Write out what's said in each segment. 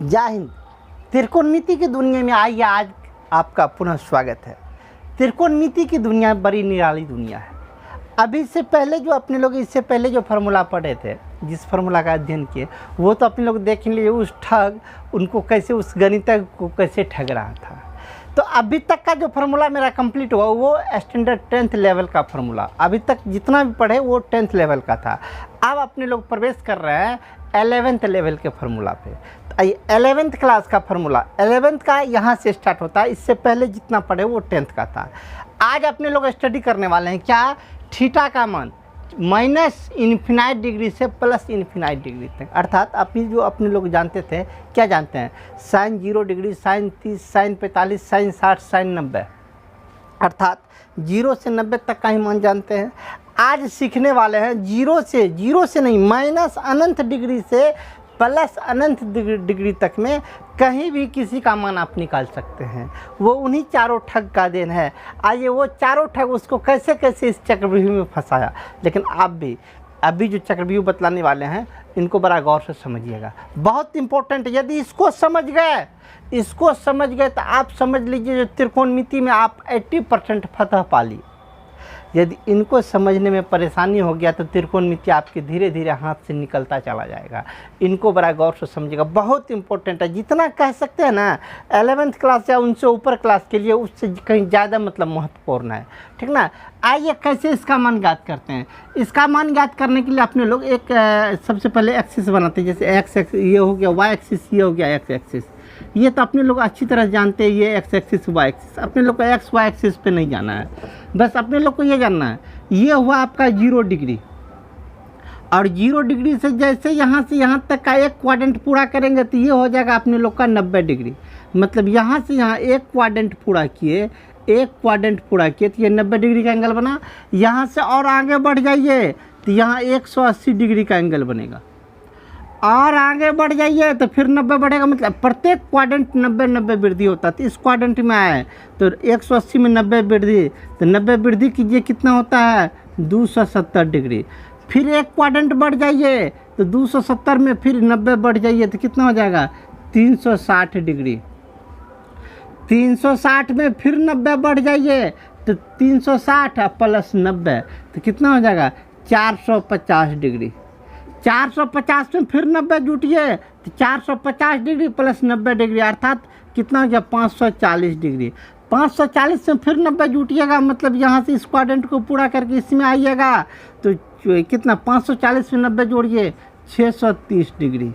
जय हिंद। त्रिकोणमिति की दुनिया में आइए, आज आपका पुनः स्वागत है। त्रिकोणमिति की दुनिया बड़ी निराली दुनिया है। अभी से पहले जो अपने लोग इससे पहले जो फार्मूला पढ़े थे, जिस फार्मूला का अध्ययन किए, वो तो अपने लोग देख लिए उस ठग उनको कैसे, उस गणितज्ञ को कैसे ठग रहा था। तो अभी तक का जो फार्मूला मेरा कंप्लीट हुआ वो स्टैंडर्ड 10th लेवल का फार्मूला, अभी तक जितना भी पढ़े वो 10th लेवल का था। अब अपने लोग प्रवेश कर रहे हैं 11th लेवल के फार्मूला पे। तो 11th क्लास का फार्मूला 11th का यहाँ से स्टार्ट होता है, इससे पहले जितना पढ़े वो 10th का था। आज अपने लोग स्टडी करने वाले हैं क्या, थीटा का मान -∞ डिग्री से +∞ डिग्री तक। अर्थात अभी जो अपने लोग जानते थे, क्या जानते हैं, sin 0 degree, sin 30, sin 45, sin 60, sin 90, अर्थात 0 से 90 तक का ही मान जानते हैं। आज सीखने वाले हैं 0 से नहीं, -∞ डिग्री से +∞ डिग्री तक में कहीं भी किसी का मान आप निकाल सकते हैं। वो उन्हीं चारों ठग का देन है। आइए वो चारों ठग उसको कैसे कैसे इस चक्रव्यूह में फंसाया। लेकिन आप भी अभी जो चक्रव्यूह बतलाने वाले हैं इनको बड़ा गौर से समझिएगा, बहुत इंपॉर्टेंट। यदि इसको समझ गए तो आप समझ लीजिए जो त्रिकोणमिति में आप 80% फतह पा ली। यदि इनको समझने में परेशानी हो गया तो त्रिकोणमिति आपके धीरे धीरे हाथ से निकलता चला जाएगा। इनको बड़ा गौर से समझिएगा, बहुत इंपॉर्टेंट है। जितना कह सकते हैं ना 11th क्लास या उनसे ऊपर क्लास के लिए, उससे कहीं ज़्यादा मतलब महत्वपूर्ण है, ठीक ना। आइए कैसे इसका मान ज्ञात करते हैं। इसका मान ज्ञात करने के लिए अपने लोग एक सबसे पहले एक्सिस बनाते हैं। जैसे एक्स ये हो गया, वाई एक्सिस ये हो गया, एक्स एक्सिस ये तो अपने लोग अच्छी तरह जानते हैं। ये एक्स एक्सिस वाई एक्सिस, अपने लोग को एक्स वाई एक्सिस पे नहीं जाना है, बस अपने लोग को ये जानना है। ये हुआ आपका 0 डिग्री, और 0 डिग्री से जैसे यहाँ से यहाँ तक का एक क्वाड्रेंट पूरा करेंगे तो ये हो जाएगा अपने लोग का 90 डिग्री। मतलब यहाँ से यहाँ एक क्वाड्रेंट पूरा किए तो ये 90 डिग्री का एंगल बना। यहाँ से और आगे बढ़ जाइए तो यहाँ 180 डिग्री का एंगल बनेगा, और आगे बढ़ जाइए तो फिर 90 बढ़ेगा। मतलब प्रत्येक क्वाड्रेंट 90 वृद्धि होता है। तो इस क्वाड्रेंट में आए तो 180 में 90 वृद्धि, तो 90 वृद्धि कीजिए कितना होता है, 270 डिग्री। फिर एक क्वाड्रेंट बढ़ जाइए तो 270 में फिर 90 बढ़ जाइए तो कितना हो जाएगा, 360 डिग्री। 360 में फिर 90 बढ़ जाइए तो 360 + 90 तो कितना हो जाएगा, 450 डिग्री। 450 में फिर 90 जुटिए तो 450 डिग्री + 90 डिग्री, अर्थात कितना हो गया, 540 डिग्री। 540 में फिर 90 जुटिएगा, मतलब यहाँ से इस क्वाड्रेंट को पूरा करके इसमें आइएगा तो कितना, 540 में 90 जोड़िए 630 डिग्री।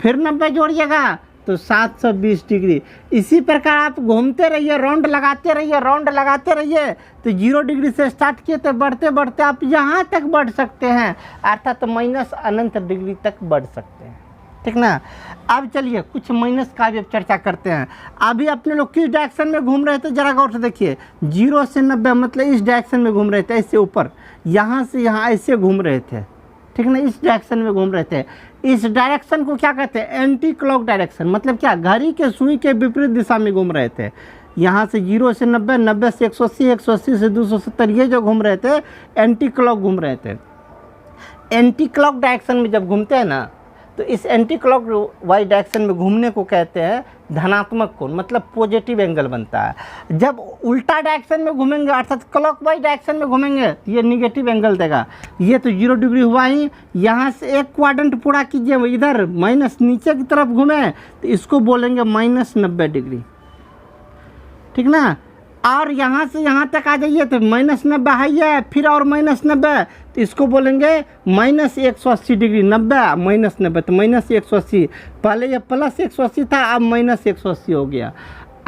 फिर 90 जोड़िएगा तो 720 डिग्री। इसी प्रकार आप घूमते रहिए, राउंड लगाते रहिए। तो 0 डिग्री से स्टार्ट किए तो बढ़ते बढ़ते आप यहाँ तक बढ़ सकते हैं, अर्थात -∞ डिग्री तक बढ़ सकते हैं, ठीक ना। अब चलिए कुछ माइनस का भी चर्चा करते हैं। अभी अपने लोग किस डायरेक्शन में घूम रहे थे, जरा गौर से देखिए। 0 से 90 मतलब इस डायरेक्शन में घूम रहे थे, ऐसे ऊपर, यहाँ से यहाँ ऐसे घूम रहे थे, ठीक ना, इस डायरेक्शन में घूम रहे थे। इस डायरेक्शन को क्या कहते हैं, एंटी क्लॉक डायरेक्शन। मतलब क्या, घड़ी के सुई के विपरीत दिशा में घूम रहे थे। यहाँ से 0 से 90, 90 से 180, 180 से 270, ये जो घूम रहे थे एंटी क्लॉक घूम रहे थे। एंटी क्लॉक डायरेक्शन में जब घूमते हैं ना, तो इस एंटी क्लॉक वाई डायरेक्शन में घूमने को कहते हैं धनात्मक कोण, मतलब पॉजिटिव एंगल बनता है। जब उल्टा डायरेक्शन में घूमेंगे, अर्थात क्लॉक वाइज डायरेक्शन में घूमेंगे, तो ये निगेटिव एंगल देगा। ये तो 0 डिग्री हुआ ही। यहाँ से एक क्वाड्रेंट पूरा कीजिए, इधर माइनस नीचे की तरफ घूमे तो इसको बोलेंगे -90 डिग्री, ठीक ना। और यहाँ से यहाँ तक आ जाइए तो -90 है, फिर और -90 तो इसको बोलेंगे -180 डिग्री। 90 -90 तो -180, पहले ये +180 था, अब -180 हो गया।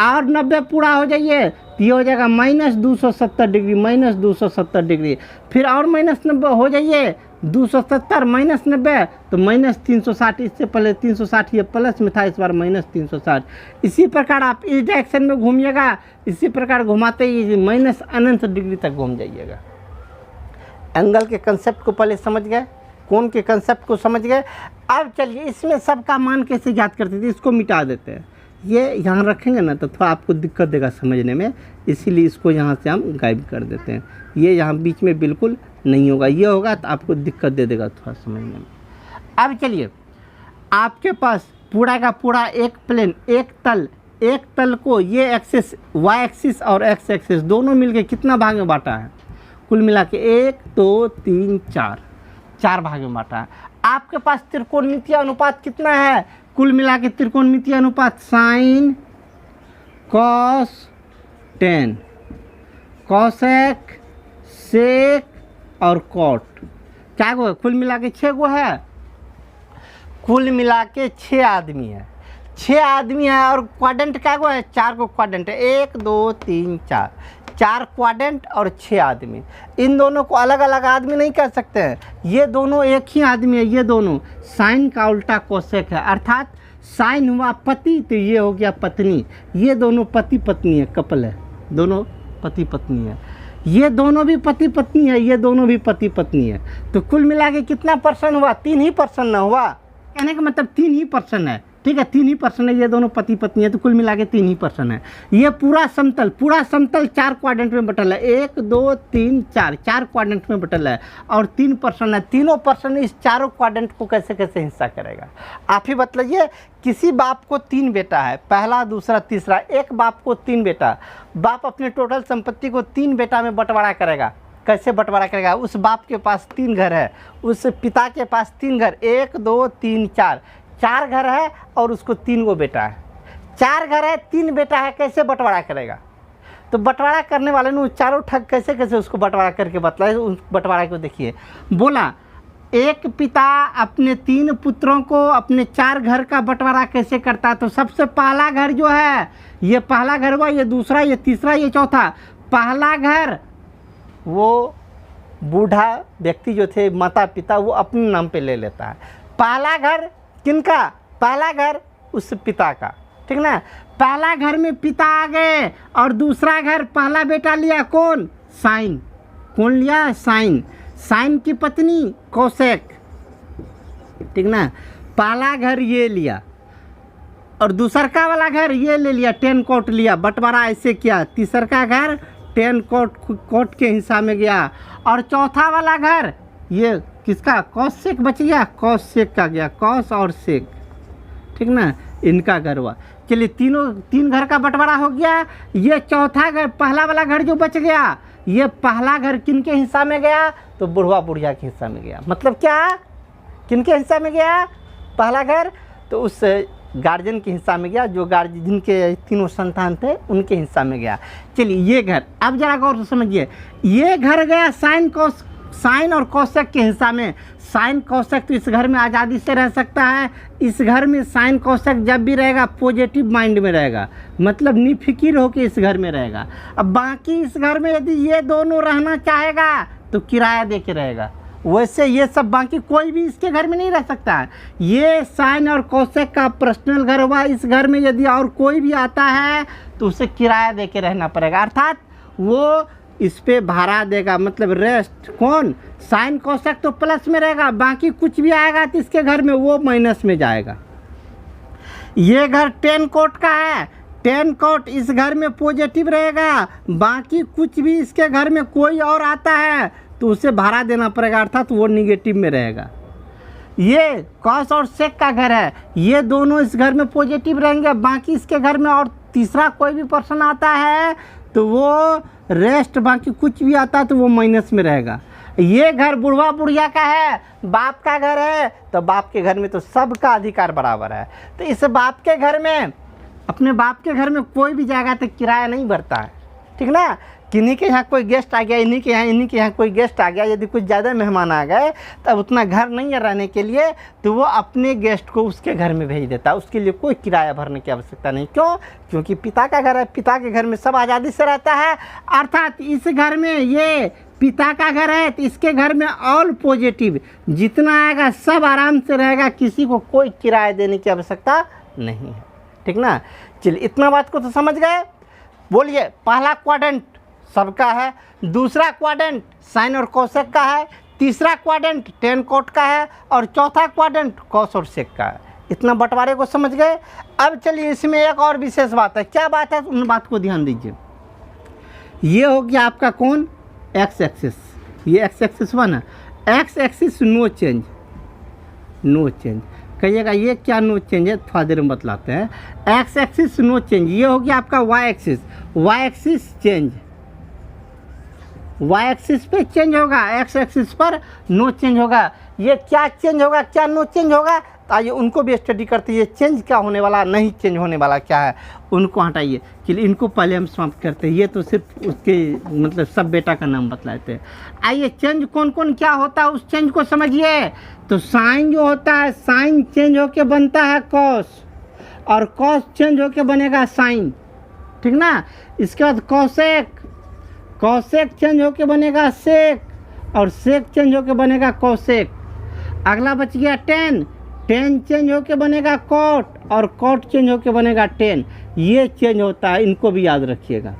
और 90 पूरा हो जाइए तो ये हो जाएगा -270 डिग्री, -270 डिग्री। फिर और -90 हो जाइए, 270 -90 तो -360। इससे पहले 360 ये प्लस में था, इस बार -360। इसी प्रकार आप इस डायरेक्शन में घूमिएगा, इसी प्रकार घुमाते ही -∞ डिग्री तक घूम जाइएगा। एंगल के कंसेप्ट को पहले समझ गए, कोण के कंसेप्ट को समझ गए। अब चलिए इसमें सबका मान कैसे ज्ञात करते थे, इसको मिटा देते हैं। ये यहाँ रखेंगे ना तो थोड़ा आपको दिक्कत देगा समझने में, इसीलिए इसको यहाँ से हम गायब कर देते हैं। ये यहाँ बीच में बिल्कुल नहीं होगा, ये होगा तो आपको दिक्कत दे देगा थोड़ा समझने में। अब चलिए आपके पास पूरा का पूरा एक प्लेन, एक तल को ये एक्सिस वाई एक्सिस और एक्स एक्सिस दोनों मिलके कितना भाग में बांटा है? कुल मिला के 1 2 3 4 भाग में बांटा है। आपके पास त्रिकोणमितीय अनुपात कितना है? कुल मिला के त्रिकोणमितीय अनुपात साइन कॉस टेन, कॉसेक, सेक और कॉट, क्या गो है? कुल मिला के 6 गो है। कुल मिला के 6 आदमी है, 6 आदमी है। और क्वाड्रेंट क्या गो है? 4 गो क्वाड्रेंट है, 1 2 3 4 क्वाड्रेंट और 6 आदमी। इन दोनों को अलग अलग आदमी नहीं कह सकते हैं, ये दोनों एक ही आदमी है। ये दोनों साइन का उल्टा कोसेक है, अर्थात साइन हुआ पति तो ये हो गया पत्नी। ये दोनों पति पत्नी है, कपल है, दोनों पति पत्नी है। ये दोनों भी पति पत्नी है, ये दोनों भी पति पत्नी है। तो कुल मिला के कितना परसेंट हुआ? 3 ही परसेंट ना हुआ, कहने का मतलब 3 ही परसेंट है। ठीक है, 3 ही परसेंट है, ये दोनों पति पत्नी है, तो कुल मिला के 3 ही परसेंट है। ये पूरा समतल 4 क्वाड्रेंट में बटल है, 1 2 3 4 क्वाड्रेंट में बटल है और 3% है। तीनों परसेंट इस चारों क्वाड्रेंट को कैसे कैसे हिस्सा करेगा? आप ही बतलाइए। किसी बाप को 3 बेटा है, पहला दूसरा तीसरा, एक बाप को 3 बेटा, बाप अपने टोटल संपत्ति को 3 बेटा में बंटवारा करेगा। कैसे बंटवारा करेगा? उस बाप के पास 3 घर है, उस पिता के पास 3 घर, 1 2 3 4 घर है और उसको 3 गो बेटा है। 4 घर है, 3 बेटा है, कैसे बंटवारा करेगा? तो बंटवारा करने वाले ने चारों ठग कैसे कैसे उसको बंटवारा करके बतलाए। उस बंटवारा को देखिए। बोला एक पिता अपने 3 पुत्रों को अपने 4 घर का बंटवारा कैसे करता है? तो सबसे पहला घर जो है, ये पहला घर हुआ, ये दूसरा, ये तीसरा, ये चौथा। पहला घर वो बूढ़ा व्यक्ति जो थे माता पिता, वो अपने नाम पे ले लेता है। पहला घर किनका? पहला घर उस पिता का, ठीक ना। पहला घर में पिता आ गए और दूसरा घर पहला बेटा लिया, कौन? साइन। कौन लिया? साइन। साइन की पत्नी कोसेक, ठीक ना। पहला घर ये लिया और दूसरा वाला घर ये ले लिया, 10 कोट लिया, बंटवारा ऐसे किया। तीसरा घर 10 कोट के हिस्सा में गया और चौथा वाला घर ये किसका? कॉसेक बच गया, कॉसेक का गया, कॉस और सेक, ठीक ना, इनका घर हुआ। चलिए 3 घर का बंटवारा हो गया। ये चौथा घर, पहला वाला घर जो बच गया, ये पहला घर किनके हिस्सा में गया? तो बुढ़वा बुढ़िया के हिस्सा में गया। मतलब क्या? किनके हिस्सा में गया पहला घर? तो उस गार्जियन के हिस्सा में गया, जो गार्जियन जिनके 3 संतान थे उनके हिस्सा में गया। चलिए ये घर, अब जरा गौर से समझिए। ये घर गया साइन और कौशक के हिस्सा में। साइन कौशक तो इस घर में आज़ादी से रह सकता है। इस घर में साइन कौशक जब भी रहेगा पॉजिटिव माइंड में रहेगा, मतलब निफिकिर होकर इस घर में रहेगा। अब बाकी इस घर में यदि ये दोनों रहना चाहेगा तो किराया दे के रहेगा। वैसे ये सब बाकी कोई भी इसके घर में नहीं रह सकता है। ये साइन और कौशक का पर्सनल घर हुआ। इस घर में यदि और कोई भी आता है तो उसे किराया दे के रहना पड़ेगा, अर्थात वो इस पे भाड़ा देगा, मतलब रेस्ट। कौन? साइन कौशक तो प्लस में रहेगा, बाकी कुछ भी आएगा तो इसके घर में वो माइनस में जाएगा। ये घर 10 कोट का है, 10 कोट इस घर में पॉजिटिव रहेगा, बाकी कुछ भी इसके घर में कोई और आता है तो उसे भाड़ा देना पड़ेगा, अर्थात वो निगेटिव में रहेगा। ये कॉस और सेक का घर है, ये दोनों इस घर में पॉजिटिव रहेंगे, बाकी इसके घर में और तीसरा कोई भी पर्सन आता है तो वो रेस्ट, बाकी कुछ भी आता है तो वो माइनस में रहेगा। ये घर बुढ़वा बुढ़िया का है, बाप का घर है, तो बाप के घर में तो सबका अधिकार बराबर है। तो इस बाप के घर में, अपने बाप के घर में कोई भी जाएगा तो किराया नहीं भरता है, ठीक ना। किन्हीं के यहाँ कोई गेस्ट आ गया, इन्हीं के यहाँ कोई गेस्ट आ गया, यदि कुछ ज़्यादा मेहमान आ गए तब उतना घर नहीं है रहने के लिए, तो वो अपने गेस्ट को उसके घर में भेज देता है। उसके लिए कोई किराया भरने की आवश्यकता नहीं। क्यों? क्योंकि पिता का घर है, पिता के घर में सब आज़ादी से रहता है, अर्थात इस घर में ये पिता का घर है तो इसके घर में ऑल पॉजिटिव जितना आएगा सब आराम से रहेगा, किसी को कोई किराया देने की आवश्यकता नहीं है, ठीक ना। चलिए इतना बात को तो समझ गए। बोलिए पहला क्वाड्रेंट सबका है, दूसरा क्वाड्रेंट साइन और कौशक का है, तीसरा क्वाड्रेंट 10 कोट का है और चौथा क्वाड्रेंट कॉस और सेक का है। इतना बंटवारे को समझ गए। अब चलिए इसमें एक और विशेष बात है। क्या बात है? उन बात को ध्यान दीजिए। ये हो गया आपका कौन? X axis. ये एक्स एक्सिस हुआ ना, X axis no change, no change. कहिएगा ये क्या नो चेंज है, थोड़ा देर में बतलाते हैं। एक्स एक्सिस नो चेंज, ये हो गया आपका Y axis, Y axis change, Y axis पे चेंज होगा, एक्स एक्सिस पर नो चेंज होगा। ये क्या चेंज होगा, क्या नो चेंज होगा, तो आइए उनको भी स्टडी करते हैं। ये चेंज क्या होने वाला, नहीं चेंज होने वाला क्या है, उनको हटाइए। चलिए इनको पहले हम समाप्त करते हैं। ये तो सिर्फ उसके मतलब सब बेटा का नाम बतलाते हैं। आइए चेंज कौन कौन क्या होता है उस चेंज को समझिए। तो साइन जो होता है, साइन चेंज होके बनता है कॉस, और कॉस चेंज होके बनेगा साइन, ठीक ना। इसके बाद कॉसेक, कॉसेक चेंज होके बनेगा सेक, और सेक चेंज होके बनेगा कॉसेक। अगला बच गया टेन, टेन चेंज होके बनेगा कॉट, और कॉट चेंज होके बनेगा टेन। ये चेंज होता है, इनको भी याद रखिएगा।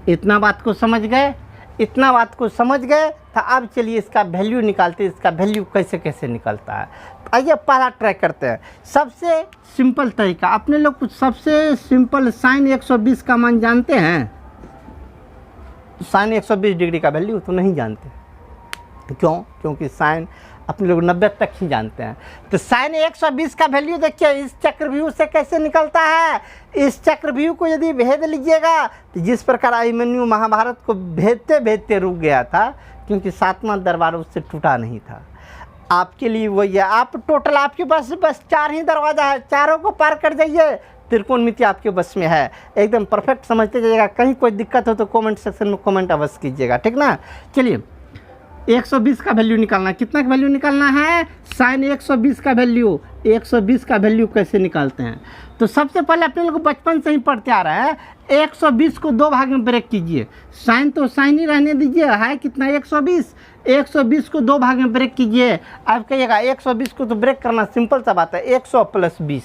इतना बात को समझ गए, इतना बात को समझ गए। तो अब चलिए इसका वैल्यू निकालते हैं, इसका वैल्यू कैसे कैसे निकलता है। आइए पहला ट्राई करते हैं। सबसे सिंपल तरीका, अपने लोग कुछ सबसे सिंपल साइन 120 का मान जानते हैं? साइन 120 डिग्री का वैल्यू तो नहीं जानते। क्यों? क्योंकि साइन अपने लोग 90 तक ही जानते हैं। तो साइन 120 का वैल्यू देखिए इस चक्रव्यूह से कैसे निकलता है। इस चक्रव्यूह को यदि भेद लीजिएगा तो जिस प्रकार अभिमन्यु महाभारत को भेदते भेदते रुक गया था, क्योंकि 7वां दरबार उससे टूटा नहीं था। आपके लिए वही है, आप टोटल आपके पास बस 4 ही दरवाज़ा है, चारों को पार कर जाइए, त्रिकोणमिति आपके बस में है। एकदम परफेक्ट समझते जाइएगा। कहीं कोई दिक्कत हो तो कमेंट सेक्शन में कमेंट अवश्य कीजिएगा, ठीक ना। चलिए 120 का वैल्यू निकालना है। कितना का वैल्यू निकालना है? साइन 120 का वैल्यू। 120 का वैल्यू कैसे निकालते हैं? तो सबसे पहले अपने लोग बचपन से ही पढ़ते आ रहे हैं। 120 को 2 भाग में ब्रेक कीजिए। साइन तो साइन ही रहने दीजिए, है कितना 120। 120 को 2 भाग में ब्रेक कीजिए। आप कहिएगा 120 को तो ब्रेक करना सिंपल सा बात है, 100 प्लस 20।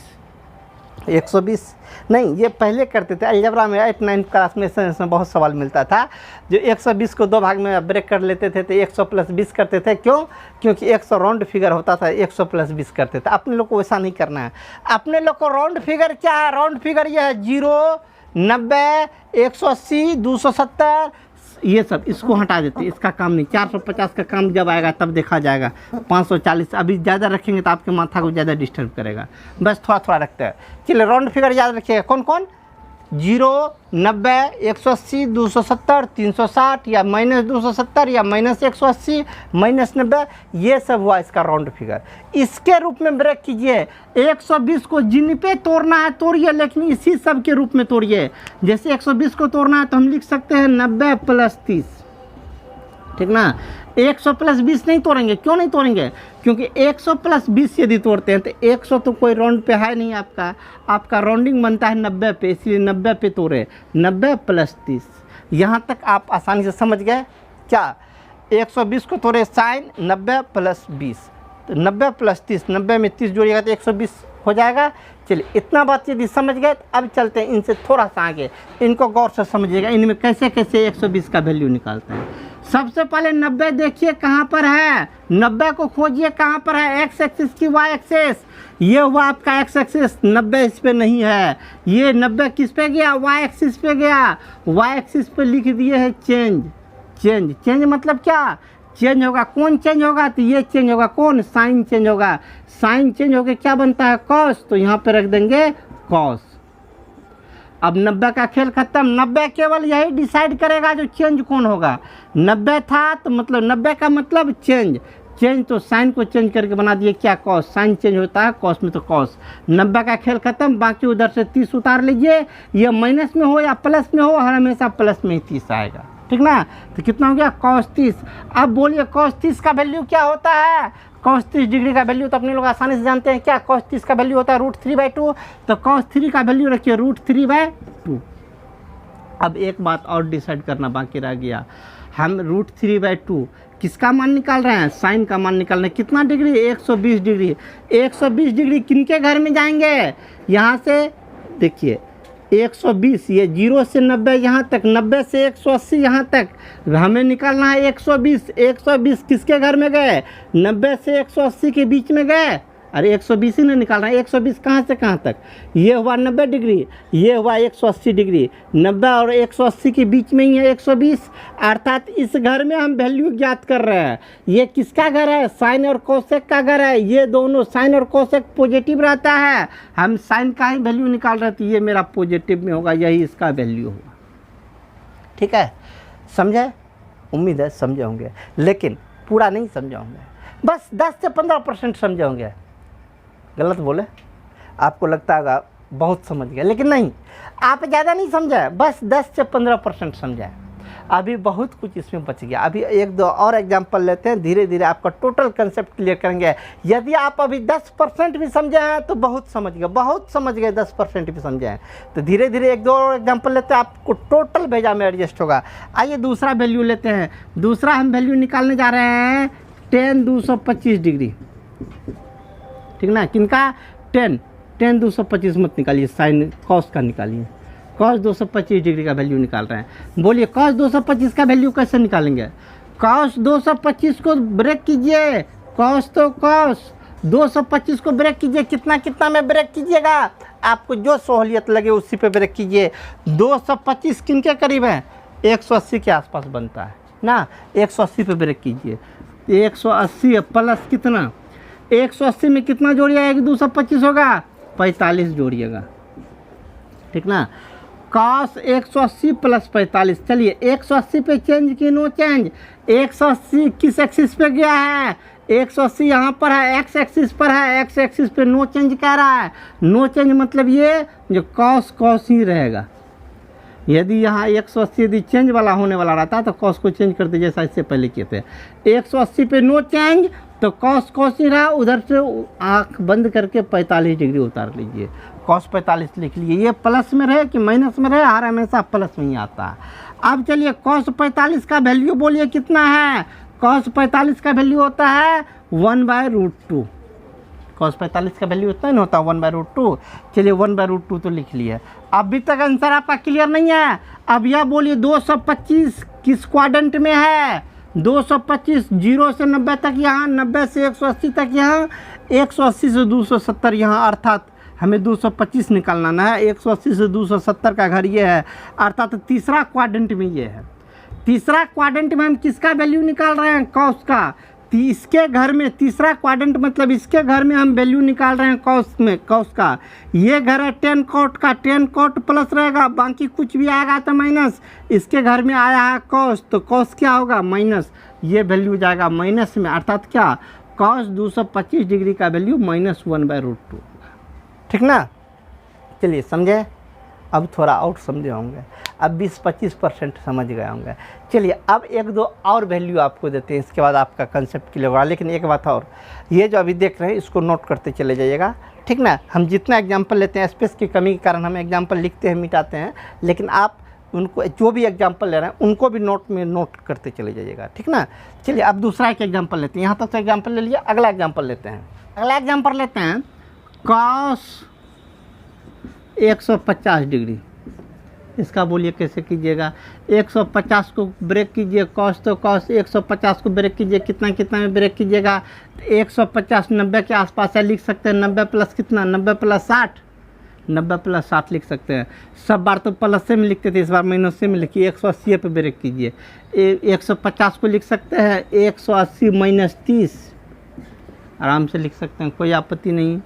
120 नहीं, ये पहले करते थे अलजेब्रा में 8 9 क्लास में, इसमें बहुत सवाल मिलता था। जो 120 को 2 भाग में ब्रेक कर लेते थे तो 100 प्लस 20 करते थे। क्यों? क्योंकि 100 राउंड फिगर होता था, 100 प्लस 20 करते थे। अपने लोग को वैसा नहीं करना है। अपने लोग को राउंड फिगर क्या है? राउंड फिगर ये है 0, 90, 180, 270, ये सब इसको हटा देते, इसका काम नहीं। 450 का काम जब आएगा तब देखा जाएगा। 540 अभी ज़्यादा रखेंगे तो आपके माथा को ज़्यादा डिस्टर्ब करेगा, बस थोड़ा थोड़ा रखते हैं। चलिए राउंड फिगर याद रखिएगा कौन कौन? 0, 90, 180, 270, 360 या -270 या -180, -90, ये सब हुआ इसका राउंड फिगर। इसके रूप में ब्रेक कीजिए। 120 को जिन पे तोड़ना है तोड़िए, लेकिन इसी सब के रूप में तोड़िए। जैसे 120 को तोड़ना है तो हम लिख सकते हैं 90 प्लस 30, ठीक ना। 100 प्लस 20 नहीं तोड़ेंगे। क्यों नहीं तोड़ेंगे? क्योंकि 100 प्लस 20 यदि तोड़ते हैं तो 100 तो कोई राउंड पे है नहीं, आपका राउंडिंग बनता है 90 पे, इसलिए 90 पे तोड़े। 90 प्लस 30, यहाँ तक आप आसानी से समझ गए क्या? 120 को तोड़े साइन 90 प्लस 20, तो 90 प्लस 30, 90 में 30 जोड़िएगा तो 120 हो जाएगा। चलिए इतना बात यदि समझ गए तो अब चलते हैं इनसे थोड़ा सा आगे। इनको गौर से समझिएगा, इनमें कैसे कैसे 120 का वैल्यू निकालते हैं। सबसे पहले 90 देखिए कहाँ पर है, 90 को खोजिए कहाँ पर है। एक्स एक्सिस की वाई एक्सिस, ये हुआ आपका एक्स एक्सिस। 90 इस पे नहीं है, ये 90 किस पे गया? वाई एक्सिस पे गया। वाई एक्सिस पे लिख दिए है चेंज। चेंज, चेंज मतलब क्या? चेंज होगा। कौन चेंज होगा? तो ये चेंज होगा। कौन? साइन चेंज होगा। साइन चेंज होकर क्या बनता है? कॉस, तो यहाँ पे रख देंगे कॉस। अब 90 का खेल खत्म। 90 केवल यही डिसाइड करेगा जो चेंज कौन होगा। 90 था तो मतलब 90 का मतलब चेंज। चेंज तो साइन को चेंज करके बना दिए क्या? कॉस। साइन चेंज होता है कॉस में तो कॉस। 90 का खेल खत्म। बाकी उधर से 30 उतार लीजिए। ये माइनस में हो या प्लस में हो, हर हमेशा प्लस में ही 30 आएगा, ठीक ना। तो कितना हो गया? cos 30। अब बोलिए cos 30 का वैल्यू क्या होता है? cos 30 डिग्री का वैल्यू तो अपने लोग आसानी से जानते हैं क्या? cos 30 का वैल्यू होता है √3/2। तो cos 3 का वैल्यू रखिए √3/2। अब एक बात और डिसाइड करना बाकी रह गया। हम √3/2 किसका मान निकाल रहे हैं? साइन का मान निकाल रहे हैं। कितना डिग्री? 120 डिग्री। 120 डिग्री किनके घर में जाएंगे? यहाँ से देखिए 120, ये 0 से 90 यहाँ तक, 90 से 180 यहाँ तक हमें निकालना है 120। 120 किसके घर में गए? 90 से 180 के बीच में गए। अरे 120 ही ना निकाल रहे हैं। 120 कहाँ से कहाँ तक? ये हुआ 90 डिग्री, ये हुआ 180 डिग्री। 90 और 180 के बीच में ही है 120, अर्थात इस घर में हम वैल्यू ज्ञात कर रहे हैं। ये किसका घर है? साइन और कोसेक का घर है। ये दोनों साइन और कोसेक पॉजिटिव रहता है, हम साइन का ही वैल्यू निकाल रहे थे। ये मेरा पॉजिटिव में होगा, यही इसका वैल्यू होगा। ठीक है, समझे? उम्मीद है समझे होंगे, लेकिन पूरा नहीं समझे होंगे, बस 10 से 15% समझे होंगे। गलत बोले? आपको लगता होगा बहुत समझ गया, लेकिन नहीं, आप ज़्यादा नहीं समझे, बस 10 से 15% समझे। अभी बहुत कुछ इसमें बच गया। अभी एक दो और एग्जाम्पल लेते हैं, धीरे धीरे आपका टोटल कंसेप्ट क्लियर करेंगे। यदि आप अभी 10% भी समझे हैं तो बहुत समझ गए, बहुत समझ गए। 10% भी समझे हैं तो धीरे धीरे एक दो और एग्जाम्पल लेते हैं, आपको टोटल भेजा में एडजस्ट होगा। आइए दूसरा वैल्यू लेते हैं। दूसरा हम वैल्यू निकालने जा रहे हैं tan 225 डिग्री। ठीक ना? किनका? tan 225 मत निकालिए, साइन कॉस का निकालिए। cos 225 डिग्री का वैल्यू निकाल रहे हैं। बोलिए cos 225 का वैल्यू कैसे निकालेंगे? cos 225 को ब्रेक कीजिए, cos तो cos 225 को ब्रेक कीजिए। कितना कितना में ब्रेक कीजिएगा? आपको जो सहूलियत लगे उसी पे ब्रेक कीजिए। 225 किन के करीब है? 180 के आसपास बनता है ना, 180 पे ब्रेक कीजिए। 180 प्लस कितना? 180 में कितना जोड़िएगा? 225 होगा, 45 जोड़िएगा। ठीक ना? cos 180 plus 45। चलिए 180 पे चेंज की नो चेंज। 180 किस एक्सिस पे गया है? 180 यहाँ पर है, एक्स एक्सिस पर है। एक्स एक्सिस पे नो चेंज कह रहा है। नो चेंज मतलब ये जो cos ही रहेगा। यदि यहाँ 180 यदि चेंज वाला होने वाला रहता तो cos को चेंज कर दीजिए, जैसा इससे पहले किए थे। 180 पे नो चेंज तो cos ही रहा। उधर से आँख बंद करके 45 डिग्री उतार लीजिए, cos 45 लिख लीजिए। ये प्लस में रहे कि माइनस में रहे, हर हमेशा प्लस में ही आता है। अब चलिए cos 45 का वैल्यू बोलिए कितना है? cos 45 का वैल्यू होता है 1/√2। cos 45 का वैल्यू उतना ही होता है 1/√2। चलिए 1/√2 तो लिख लिया। अभी तक आंसर आपका क्लियर नहीं है। अब यह बोलिए 225 किस क्वाड्रेंट में है? 225 0 से 90 तक यहाँ, 90 से 180 तक यहाँ, 180 से 270 यहाँ, अर्थात हमें 225 निकालना है। 180 से 270 का घर ये है, अर्थात तीसरा क्वाड्रेंट में ये है। तीसरा क्वाड्रेंट में हम किसका वैल्यू निकाल रहे हैं? कॉस का। इसके घर में तीसरा क्वाड्रेंट मतलब इसके घर में हम वैल्यू निकाल रहे हैं कॉस का। ये घर है tan cot का, tan cot प्लस रहेगा, बाकी कुछ भी आएगा तो माइनस। इसके घर में आया है cos, तो cos क्या होगा? माइनस। ये वैल्यू जाएगा माइनस में, अर्थात क्या? cos 225 डिग्री का वैल्यू -1/√2। ठीक ना? चलिए समझे? अब थोड़ा और समझे होंगे, अब 20-25% समझ गए होंगे। चलिए अब एक दो और वैल्यू आपको देते हैं, इसके बाद आपका कंसेप्ट क्लियर होगा। लेकिन एक बात और, ये जो अभी देख रहे हैं इसको नोट करते चले जाइएगा। ठीक ना? हम जितना एग्जाम्पल लेते हैं, स्पेस की कमी के कारण हम एग्जाम्पल लिखते हैं, मिटाते हैं, लेकिन आप उनको जो भी एग्जाम्पल ले रहे हैं उनको भी नोट करते चले जाइएगा। ठीक ना? चलिए अब दूसरा एक एग्जाम्पल लेते हैं। यहाँ तक तो एग्जाम्पल ले लिया, अगला एग्जाम्पल लेते हैं। अगला एग्जाम्पल लेते हैं cos 150 डिग्री। इसका बोलिए कैसे कीजिएगा? 150 को ब्रेक कीजिए, cos तो cos, 150 को ब्रेक कीजिए, कितना कितना में ब्रेक कीजिएगा? 150 90 के आसपास है, लिख सकते हैं। 90 प्लस कितना? 90 प्लस 60, 90 प्लस 60 लिख सकते हैं। सब बार तो प्लस से में लिखते थे, इस बार माइनस से में लिखिए। 180 पे ब्रेक कीजिए। 150 को लिख सकते हैं 180 - 30, आराम से लिख सकते हैं, कोई आपत्ति नहीं।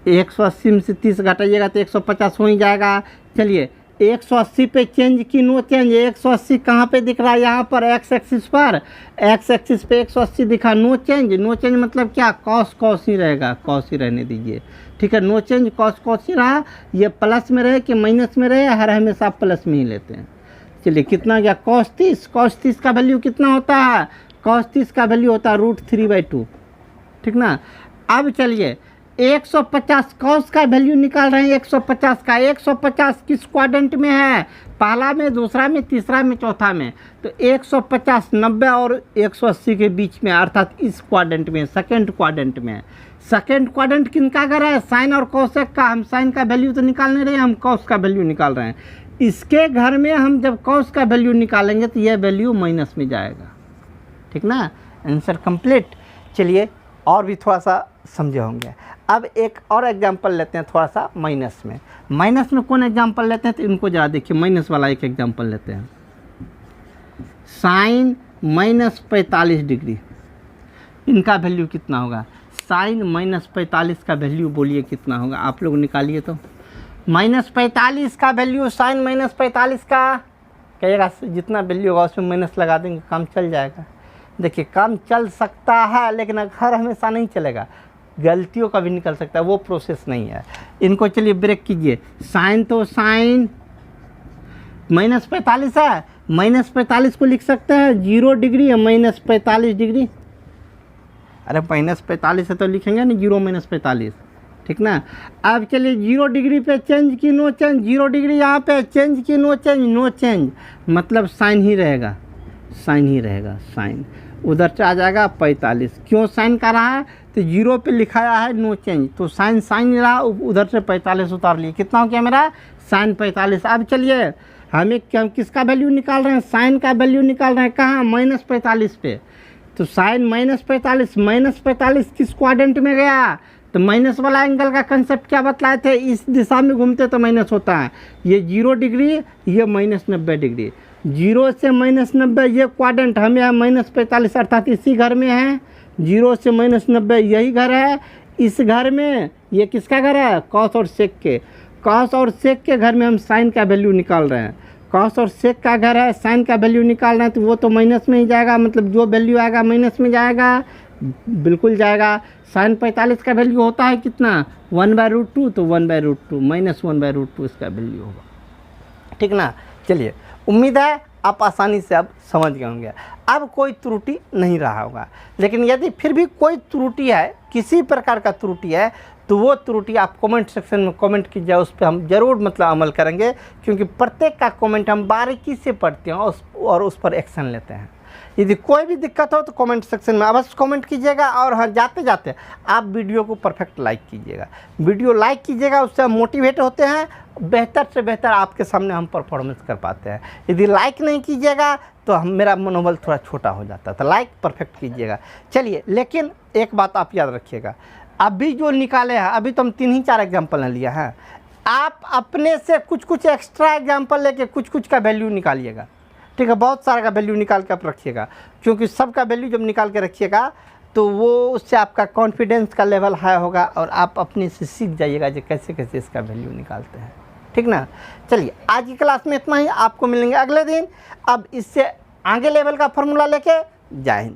180 में से 30 घटाइएगा तो 150 हो ही जाएगा। चलिए 180 पे चेंज की नो चेंज। 180 कहाँ पे दिख रहा है? यहाँ पर एक्स एक्सिस पर। एक्स एक्सिस पे 180 दिखा, नो चेंज। नो चेंज मतलब क्या? cos ही रहेगा, cos ही रहने दीजिए। ठीक है, नो चेंज, cos ही रहा। ये प्लस में रहे कि माइनस में रहे, हर हमेशा प्लस में ही लेते हैं। चलिए कितना गया? cos 30 का वैल्यू कितना होता है? cos 30 का वैल्यू होता है √3/2। ठीक ना? अब चलिए 150 cos का वैल्यू निकाल रहे हैं। 150 का, 150 किस क्वाड्रेंट में है? पहला में, दूसरा में, तीसरा में, चौथा में। तो 150 90 और 180 के बीच में, अर्थात इस क्वाड्रेंट में, सेकंड क्वाड्रेंट में। सेकंड क्वाड्रेंट किनका घर है? साइन और कोसेक का। हम साइन का वैल्यू तो निकाल नहीं रहे, हम कॉस का वैल्यू निकाल रहे हैं। इसके घर में हम जब कॉस का वैल्यू निकालेंगे तो यह वैल्यू माइनस में जाएगा। ठीक ना? Answer complete. चलिए और भी थोड़ा सा समझे होंगे। अब एक और एग्जांपल लेते हैं थोड़ा सा माइनस में। माइनस में कौन एग्जांपल लेते हैं, तो इनको ज़रा देखिए, माइनस वाला एक एग्जांपल लेते हैं। साइन -45 डिग्री, इनका वैल्यू कितना होगा? साइन -45 का वैल्यू बोलिए कितना होगा, आप लोग निकालिए तो। -45 का वैल्यू, साइन -45 का कहिएगा, जितना वैल्यू होगा उसमें माइनस लगा देंगे, काम चल जाएगा। देखिए काम चल सकता है, लेकिन हर हमेशा नहीं चलेगा, गलतियों का भी निकल सकता है, वो प्रोसेस नहीं है। इनको चलिए ब्रेक कीजिए। साइन तो साइन -45 है, -45 को लिख सकते हैं 0 डिग्री या -45 डिग्री। अरे -45 है तो लिखेंगे ना 0 -45, ठीक ना। अब चलिए 0 डिग्री पे चेंज की नो चेंज, 0 डिग्री यहाँ पे चेंज की नो चेंज, नो चेंज मतलब साइन ही रहेगा, साइन ही रहेगा, साइन उधर से आ जाएगा 45। क्यों साइन का रहा है, तो 0 पे लिखाया है नो चेंज, तो साइन साइन रहा, उधर से 45 उतार लिए, कितना हो गया मेरा? साइन 45। अब चलिए हमें किसका वैल्यू निकाल रहे हैं? साइन का वैल्यू निकाल रहे हैं, कहाँ? -45 पे। तो साइन -45 किस क्वाड्रेंट में गया? तो माइनस वाला एंगल का कंसेप्ट क्या बतलाए थे? इस दिशा में घूमते तो माइनस होता है। ये 0 डिग्री, ये -90 डिग्री, 0 से -90 ये क्वाड्रेंट हमें यहाँ -45 अर्थात इसी घर में है। 0 से -90 यही घर है। इस घर में ये किसका घर है? कॉस और सेक के। कॉस और सेक के घर में हम साइन का वैल्यू निकाल रहे हैं। कॉस और सेक का घर है, साइन का वैल्यू निकाल रहे हैं, तो वो तो माइनस में ही जाएगा, मतलब जो वैल्यू आएगा माइनस में जाएगा, बिल्कुल जाएगा। साइन 45 का वैल्यू होता है कितना? 1/√2, तो 1/√2 -1/√2 इसका वैल्यू होगा, ठीक ना। चलिए उम्मीद है आप आसानी से अब समझ गए होंगे, अब कोई त्रुटि नहीं रहा होगा। लेकिन यदि फिर भी कोई त्रुटि है, किसी प्रकार का त्रुटि है, तो वो त्रुटि आप कमेंट सेक्शन में कमेंट कीजिए, उस पर हम ज़रूर मतलब अमल करेंगे, क्योंकि प्रत्येक का कमेंट हम बारीकी से पढ़ते हैं और उस पर एक्शन लेते हैं। यदि कोई भी दिक्कत हो तो कमेंट सेक्शन में अवश्य कमेंट कीजिएगा, और हाँ जाते जाते आप वीडियो को परफेक्ट लाइक कीजिएगा, वीडियो लाइक कीजिएगा, उससे हम मोटिवेट होते हैं, बेहतर से बेहतर आपके सामने हम परफॉर्मेंस कर पाते हैं। यदि लाइक नहीं कीजिएगा तो मेरा मनोबल थोड़ा छोटा हो जाता है, तो लाइक परफेक्ट कीजिएगा। चलिए, लेकिन एक बात आप याद रखिएगा, अभी जो निकाले हैं, अभी तो हम 3 ही 4 एग्जाम्पल ने लिया है, आप अपने से कुछ एक्स्ट्रा एग्जाम्पल लेके कुछ का वैल्यू निकालिएगा, ठीक है। बहुत सारा का वैल्यू निकाल के आप रखिएगा, क्योंकि सबका वैल्यू जब निकाल के रखिएगा तो वो उससे आपका कॉन्फिडेंस का लेवल हाई होगा, और आप अपने से सीख जाइएगा कि कैसे कैसे इसका वैल्यू निकालते हैं, ठीक ना। चलिए आज की क्लास में इतना ही, आपको मिलेंगे अगले दिन अब इससे आगे लेवल का फॉर्मूला लेके। जय हिंद।